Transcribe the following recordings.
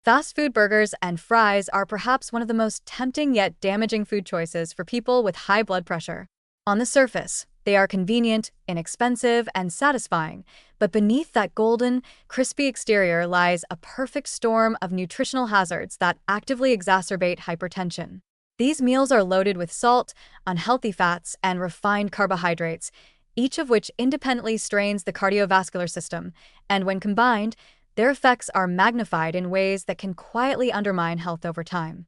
Fast food burgers and fries are perhaps one of the most tempting yet damaging food choices for people with high blood pressure. On the surface, they are convenient, inexpensive, and satisfying, but beneath that golden, crispy exterior lies a perfect storm of nutritional hazards that actively exacerbate hypertension. These meals are loaded with salt, unhealthy fats, and refined carbohydrates, each of which independently strains the cardiovascular system, and when combined, their effects are magnified in ways that can quietly undermine health over time.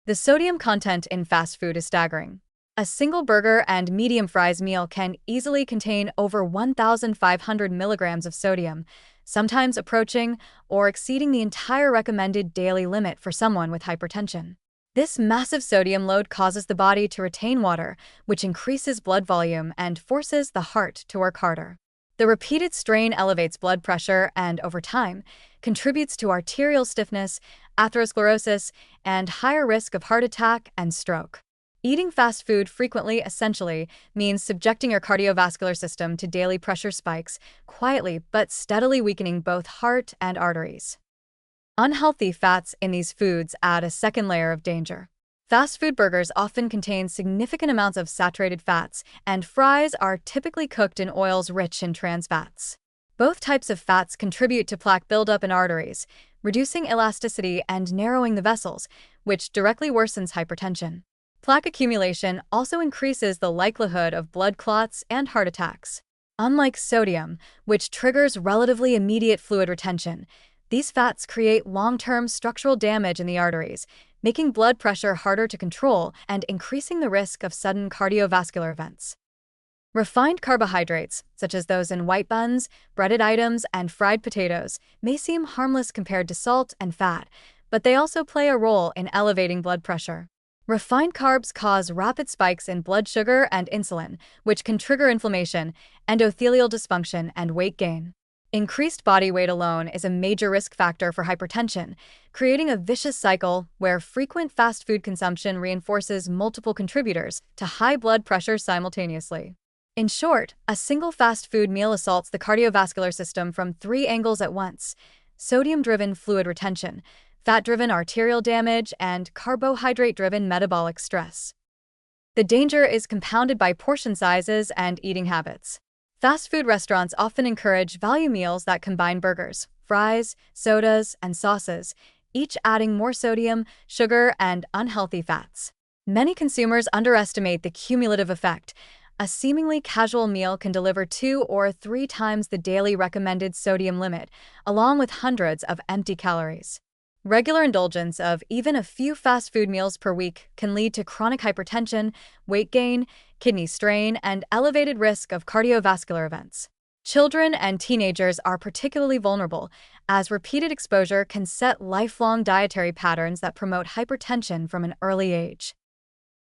The sodium content in fast food is staggering. A single burger and medium fries meal can easily contain over 1,500 milligrams of sodium, sometimes approaching or exceeding the entire recommended daily limit for someone with hypertension. This massive sodium load causes the body to retain water, which increases blood volume and forces the heart to work harder. The repeated strain elevates blood pressure and, over time, contributes to arterial stiffness, atherosclerosis, and higher risk of heart attack and stroke. Eating fast food frequently essentially means subjecting your cardiovascular system to daily pressure spikes, quietly but steadily weakening both heart and arteries. Unhealthy fats in these foods add a second layer of danger. Fast food burgers often contain significant amounts of saturated fats, and fries are typically cooked in oils rich in trans fats. Both types of fats contribute to plaque buildup in arteries, reducing elasticity and narrowing the vessels, which directly worsens hypertension. Plaque accumulation also increases the likelihood of blood clots and heart attacks. Unlike sodium, which triggers relatively immediate fluid retention, these fats create long-term structural damage in the arteries, making blood pressure harder to control and increasing the risk of sudden cardiovascular events. Refined carbohydrates, such as those in white buns, breaded items, and fried potatoes, may seem harmless compared to salt and fat, but they also play a role in elevating blood pressure. Refined carbs cause rapid spikes in blood sugar and insulin, which can trigger inflammation, endothelial dysfunction, and weight gain. Increased body weight alone is a major risk factor for hypertension, creating a vicious cycle where frequent fast food consumption reinforces multiple contributors to high blood pressure simultaneously. In short, a single fast food meal assaults the cardiovascular system from three angles at once: sodium-driven fluid retention, fat-driven arterial damage, and carbohydrate-driven metabolic stress. The danger is compounded by portion sizes and eating habits. Fast food restaurants often encourage value meals that combine burgers, fries, sodas, and sauces, each adding more sodium, sugar, and unhealthy fats. Many consumers underestimate the cumulative effect. A seemingly casual meal can deliver 2 or 3 times the daily recommended sodium limit, along with hundreds of empty calories. Regular indulgence of even a few fast food meals per week can lead to chronic hypertension, weight gain, kidney strain, and elevated risk of cardiovascular events. Children and teenagers are particularly vulnerable, as repeated exposure can set lifelong dietary patterns that promote hypertension from an early age.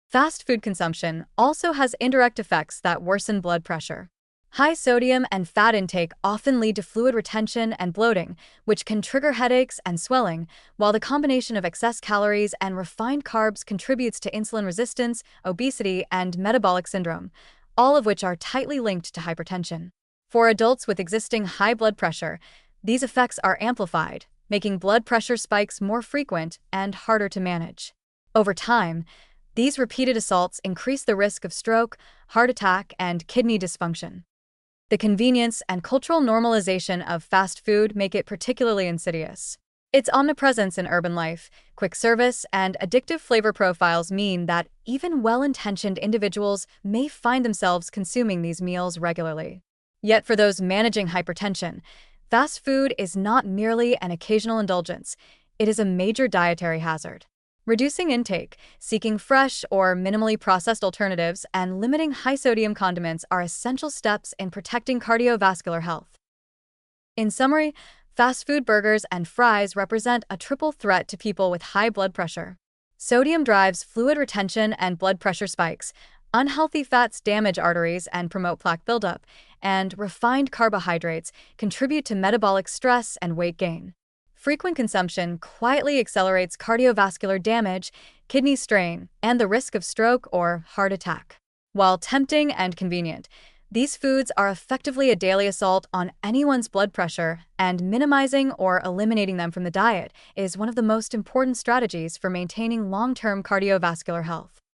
Fast food consumption also has indirect effects that worsen blood pressure. High sodium and fat intake often lead to fluid retention and bloating, which can trigger headaches and swelling, while the combination of excess calories and refined carbs contributes to insulin resistance, obesity, and metabolic syndrome, all of which are tightly linked to hypertension. For adults with existing high blood pressure, these effects are amplified, making blood pressure spikes more frequent and harder to manage. Over time, these repeated assaults increase the risk of stroke, heart attack, and kidney dysfunction. The convenience and cultural normalization of fast food make it particularly insidious. Its omnipresence in urban life, quick service, and addictive flavor profiles mean that even well-intentioned individuals may find themselves consuming these meals regularly. Yet for those managing hypertension, fast food is not merely an occasional indulgence, it is a major dietary hazard. Reducing intake, seeking fresh or minimally processed alternatives, and limiting high-sodium condiments are essential steps in protecting cardiovascular health. In summary, fast food burgers and fries represent a triple threat to people with high blood pressure. Sodium drives fluid retention and blood pressure spikes, unhealthy fats damage arteries and promote plaque buildup, and refined carbohydrates contribute to metabolic stress and weight gain. Frequent consumption quietly accelerates cardiovascular damage, kidney strain, and the risk of stroke or heart attack. While tempting and convenient, These foods are effectively a daily assault on anyone's blood pressure, and minimizing or eliminating them from the diet is one of the most important strategies for maintaining long-term cardiovascular health.